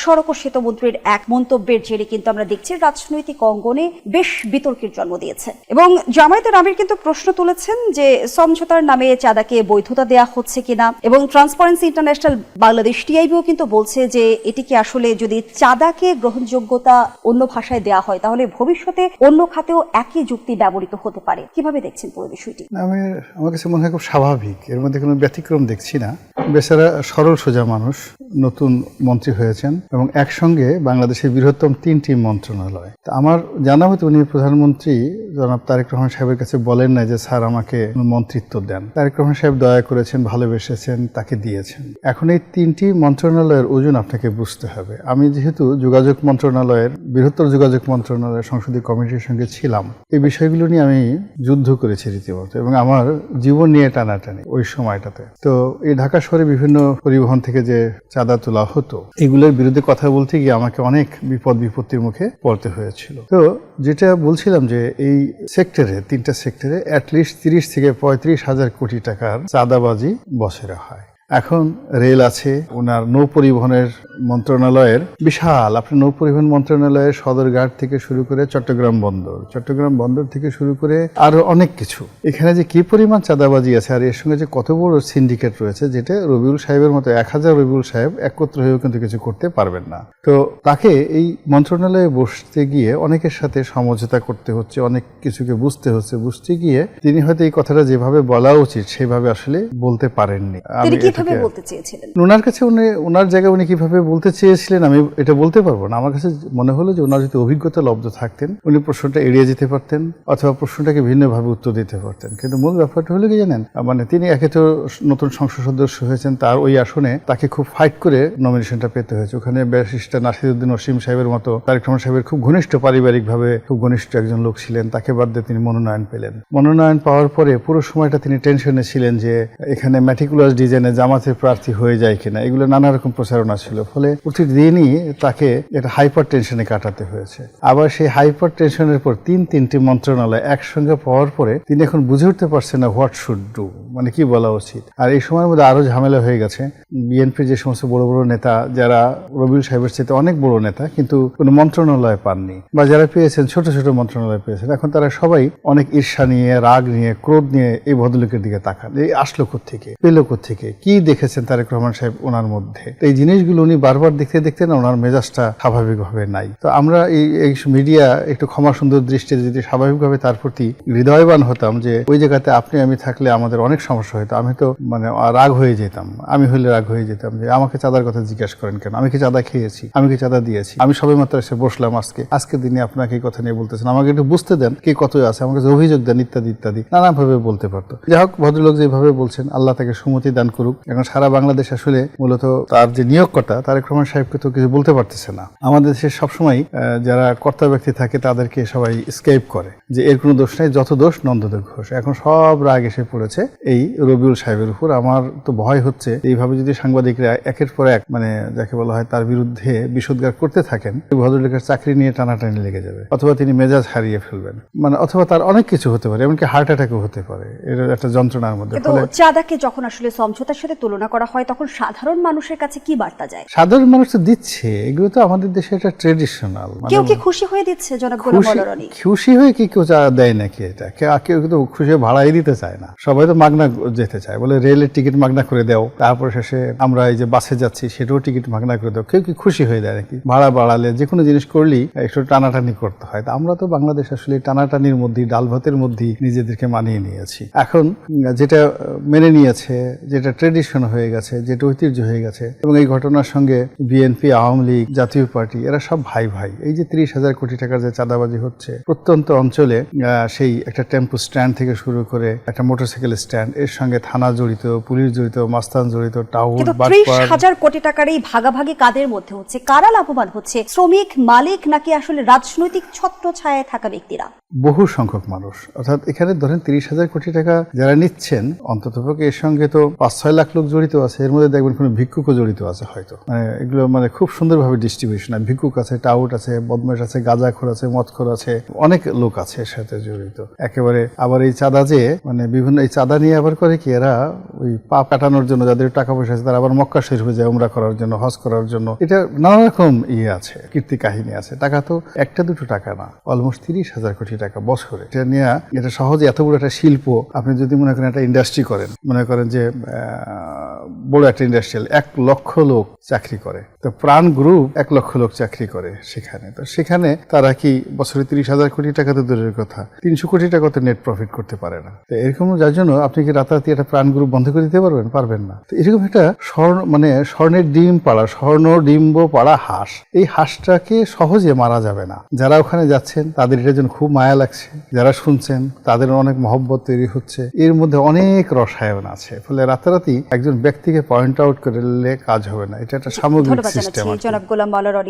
সড়ক ও সেতুমন্ত্রীর এক মন্তব্যের জেরে কিন্তু আমরা দেখছি রাজনৈতিক অঙ্গনে বেশ বিতর্কের জন্ম দিয়েছে এবং জামায়াতের আমির কিন্তু প্রশ্ন তুলেছেন যে সমঝোতার নামে চাঁদাকে বৈধতা দেয়া হচ্ছে কিনা এবং ট্রান্সপারেন্সি ইন্টারন্যাশনাল বাংলাদেশ টিআইবিও কিন্তু বলছে যে এটি কি আসলে যদি চাঁদাকে গ্রহণযোগ্যতা অন্য ভাষায় দেয়া হয় তাহলে ভবিষ্যতে অন্য খাতেও একই যুক্তি ব্যবহৃত হতে পারে। কিভাবে দেখছেন পুরো বিষয়টি? আমার কাছে মনে হয় খুব স্বাভাবিক, এর মধ্যে কোনো ব্যতিক্রম দেখছি না। বেচারা সরল সোজা মানুষ, নতুন মন্ত্রী হয়েছেন এবং একসঙ্গে বাংলাদেশের বৃহত্তম 3টি মন্ত্রণালয়। তা আমার জানা মতে উনি প্রধানমন্ত্রী জনাব তারেক রহমান সাহেবের কাছে বলেন না যে স্যার আমাকে মন্ত্রিত্ব দেন। তারেক রহমান সাহেব দয়া করেছেন, ভালোবেসেছেন, তাকে দিয়েছেন। এখন এই 3টি মন্ত্রণালয়ের ওজন আপনাকে বুঝতে হবে। আমি যেহেতু যোগাযোগ মন্ত্রণালয়ের, বৃহত্তর যোগাযোগ মন্ত্রণালয়ের সংসদীয় কমিটির সঙ্গে ছিলাম, এই বিষয়গুলো নিয়ে আমি যুদ্ধ করেছি রীতিমতো এবং আমার জীবন নিয়ে টানাটানি ওই সময়টাতে। তো এই ঢাকা শহরে বিভিন্ন পরিবহন থেকে যে চাঁদা তোলা হতো, এগুলোর বিরুদ্ধে কথা বলতে গিয়ে আমাকে অনেক বিপদ বিপত্তির মুখে পড়তে হয়েছিল। তো যেটা বলছিলাম যে এই সেক্টরে, 3টা সেক্টরে অ্যাটলিস্ট 30 থেকে 35 হাজার কোটি টাকার চাঁদাবাজি বছরে হয়। এখন রেল আছে, ওনার নৌ পরিবহনের মন্ত্রণালয়ের বিশাল, আপনি নৌ পরিবহন মন্ত্রণালয়ের সদরঘাট থেকে শুরু করে চট্টগ্রাম বন্দর থেকে শুরু করে আরো অনেক কিছু। এখানে যে কি পরিমাণ চাঁদাবাজি আছে আর এর সঙ্গে যে কত বড় সিন্ডিকেট রয়েছে, যেটা রবিউল সাহেবের মতো 1000 রবিউল সাহেব একত্র হয়েও কিন্তু কিছু করতে পারবেন না। তো তাকে এই মন্ত্রণালয়ে বসতে গিয়ে অনেকের সাথে সমঝোতা করতে হচ্ছে, অনেক কিছুকে বুঝতে গিয়ে তিনি হয়তো এই কথাটা যেভাবে বলা উচিত সেভাবে আসলে বলতে পারেননি। ওনার কাছে ওনার জায়গায় উনি কিভাবে বলতে চেয়েছিলেন আমি এটা বলতে পারবো না। আমার কাছে মনে হলো যে ওনার যদি অভিজ্ঞতা লব্ধ থাকতেন উনি প্রশ্নটা এড়িয়ে যেতে পারতেন অথবা প্রশ্নটাকে ভিন্নভাবে উত্তর দিতে পারতেন। কিন্তু মূল ব্যাপারটা হলো কি জানেন, মানে তিনি একে তো নতুন সংসদ সদস্য হয়েছেন, তার ওই আসনে তাকে খুব ফাইট করে নমিনেশনটা পেতে হয়েছে। ওখানে ব্যারিস্টার নাসিরউদ্দিন ওসিম সাহেবের মতো তারেক রহমান সাহেবের খুব ঘনিষ্ঠ, পারিবারিকভাবে খুব ঘনিষ্ঠ একজন লোক ছিলেন, তাকে বাদ দিয়ে তিনি মনোনয়ন পেলেন। মনোনয়ন পাওয়ার পরে পুরো সময়টা তিনি টেনশনে ছিলেন যে এখানে ম্যাটিকুলাস ডিজাইনে জামাতের প্রার্থী হয়ে যায় কিনা, এগুলো নানা রকম প্রচারণা ছিল। ফলে প্রতিদিনই তাকে একটা হাইপার টেনশনে কাটাতে হয়েছে। আবার সেই হাইপার টেনশনের পর 3টি মন্ত্রণালয় একসঙ্গে পাওয়ার পরে তিনি এখন বুঝে উঠতে পারছেন না হোয়াট শুড ডু, মানে কি বলা উচিত। আর এই সময়ের মধ্যে আরো ঝামেলা হয়ে গেছে। বিএনপির যে সমস্ত বড় বড় নেতা, যারা রবিউল সাহেবের চেয়ে অনেক বড় নেতা কিন্তু কোনো মন্ত্রণালয় পাননি, বা যারা পেয়েছেন ছোট ছোট মন্ত্রণালয় পেয়েছেন, এখন তারা সবাই অনেক ঈর্ষা নিয়ে, রাগ নিয়ে, ক্রোধ নিয়ে এই ভদ্রলোকের দিকে তাকান। এই আসলো কোত্থেকে, পেলো কোত্থেকে, কি দেখেছেন তারেক রহমান সাহেব ওনার মধ্যে। এই জিনিসগুলো উনি বারবার দেখতে না ওনার মেজাজটা স্বাভাবিকভাবে নাই। তো আমরা এই মিডিয়া একটু ক্ষমা সুন্দর দৃষ্টিতে যদি স্বাভাবিকভাবে তার প্রতি হৃদয়বান হতাম যে ওই জায়গাতে আপনি আমি থাকলে আমাদের অনেক সমস্যা হতো, আমি তো মানে রাগ হয়ে যেতাম, আমি হলে রাগ হয়ে যেতাম যে আমাকে চাঁদার কথা জিজ্ঞাসা করেন কেন, আমি কি চাঁদা খেয়েছি, আমি কি চাঁদা দিয়েছি, আমি সবে মাত্র এসে বসলাম আজকের দিনে আপনাকে এই কথা নিয়ে বলতেছেন, আমাকে একটু বুঝতে দেন কে কত আছে, আমাকে অভিযোগ দেন, ইত্যাদি ইত্যাদি নানাভাবে বলতে পারতো। যাই হোক, ভদ্রলোক যেভাবে বলছেন আল্লাহ তাকে সুমতি দান করুক। এখন সারা বাংলাদেশ আসলে মূলত তার যে নিয়োগকর্তা তারেক রহমান সাহেবকে তো কিছু বলতে পারতেছে না। আমাদের দেশে সবসময় যারা কর্তা ব্যক্তি থাকে তাদেরকে সবাই স্কেপ করে যে এর কোনো দোষ নাই, যত দোষ নন্দদেব ঘোষ। এখন সব রাগ এসে পড়েছে এই রবিউল সাহেবের উপর। আমার তো ভয় হচ্ছে এইভাবে যদি সাংবাদিকরা একের পর এক, মানে যাকে বলা হয় তার বিরুদ্ধে বিষোদ্গার করতে থাকেন, ভদ্রলোকের চাকরি নিয়ে টানাটানি লেগে যাবে, অথবা তিনি মেজাজ হারিয়ে ফেলবেন, মানে অথবা তার অনেক কিছু হতে পারে, এমনকি হার্ট অ্যাটাকও হতে পারে। এটা একটা যন্ত্রণার মধ্যে। চাঁদাকে যখন আসলে সমঝোতার সাথে তুলনা করা হয় তখন সাধারণ মানুষের কাছে কি বার্তা যায়? সাধারণ মানুষ তো দিচ্ছে, এগুলো তো আমাদের দেশে একটা ট্রেডিশনাল। কেউ কি খুশি হয়ে দিচ্ছে? জনাব গোলাম মনোরণী খুশি হয়ে কি কেউ দেয় নাকি? এটা কেউ কিন্তু খুশি হয়ে ভাড়াই দিতে চায় না, সবাই তো মাগনা যেতে চায়, বলে রেলের টিকিট মাগনা করে দাও, তারপর শেষে আমরা এই যে বাসে যাচ্ছি সেটাও টিকিট মাগনা করে দাও। কেউ কি খুশি হয়ে দেয় নাকি? ভাড়া বাড়ালে যে কোনো জিনিস করলেই একটু টানাটানি করতে হয়। আমরা তো বাংলাদেশ আসলে টানাটানির মধ্যেই, ডাল ভাতের মধ্যেই নিজেদেরকে মানিয়ে নিয়েছি। এখন যেটা মেনে নিয়েছে, যেটা ট্রেডিশন হয়ে গেছে, যেটা ঐতিহ্য হয়ে গেছে, এবং এই ঘটনার সঙ্গে বিএনপি, আওয়ামী লীগ, জাতীয় পার্টি এরা সব ভাই ভাই। এই যে 30,000 কোটি টাকার যে চাঁদাবাজি হচ্ছে প্রত্যন্ত অঞ্চলে, সেই একটা টেম্পো স্ট্যান্ড থেকে শুরু করে একটা মোটরসাইকেল স্ট্যান্ড, এর সঙ্গে থানা জড়িত, পুলিশ জড়িত, মাস্তান জড়িত, টাউন, 30,000 কোটি টাকার এই ভাগাভাগি কাদের মধ্যে হচ্ছে? কারা লাভবান হচ্ছে? শ্রমিক, মালিক, নাকি আসলে রাজনৈতিক ছত্রছায়ায় থাকা ব্যক্তিরা? বহু সংখ্যক মানুষ, অর্থাৎ এখানে ধরেন 30,000 কোটি টাকা যারা নিচ্ছেন, অন্ততপক্ষে এর সঙ্গে তো 5-6 লাখ লোক জড়িত আছে, এর মধ্যে দেখবেন কোনো ভিক্ষুকও জড়িত আছে হয়তো। এগুলো খুব সুন্দরভাবে ডিস্ট্রিবিউশন, ভিক্ষুক আছে, টাউট আছে, বদমাশ আছে, গাঁজাখোর আছে, মদখোর আছে, অনেক লোক আছে এর সাথে জড়িত একেবারে। আবার এই চাঁদা যে বিভিন্ন এই চাঁদা নিয়ে আবার করে কি এরা ওই পাপ কাটানোর জন্য, যাদের টাকা পয়সা আছে তারা আবার মক্কা শরীফে যায় উমরা করার জন্য, হজ করার জন্য। এটা নানা রকম আছে, কীর্তি কাহিনী আছে। টাকা তো একটা দুটো টাকা না, অলমোস্ট 30,000 কোটি টাকা বছরে। এটা নিয়ে এটা সহজে এত বড় একটা শিল্প, আপনি যদি মনে করেন একটা ইন্ডাস্ট্রি করেন, মনে করেন যে বড় একটা ইন্ডাস্ট্রিয়াল 1 লক্ষ লোক চাকরি করে, তো প্রাণ গ্রুপ 1 লক্ষ লোক চাকরি করে সেখানে। তো সেখানে তারা কি বছরে 30,000 কোটি টাকা তো দূরের কথা, 300 কোটি টাকা তো নেট প্রফিট করতে পারে না। তো এরকম যার জন্য আপনি কি রাতারাতি একটা প্রাণ গ্রুপ বন্ধ করে দিতে পারবেন? পারবেন না। তো এরকম একটা স্বর্ণের ডিম পাড়া, স্বর্ণ ডিম্ব পাড়া হাঁস, এই হাঁসটাকে সহজে মারা যাবে না। যারা ওখানে যাচ্ছেন তাদের এটার জন্য খুব মায়া লাগছে, যারা শুনছেন তাদের অনেক মহব্বত তৈরি হচ্ছে, এর মধ্যে অনেক রসায়ন আছে। ফলে রাতারাতি একজন ব্যক্তিকে পয়েন্ট আউট করলে কাজ হবে না, এটা একটা সামগ্রিক সিস্টেম। জনাব গোলাম মাওলা রনি।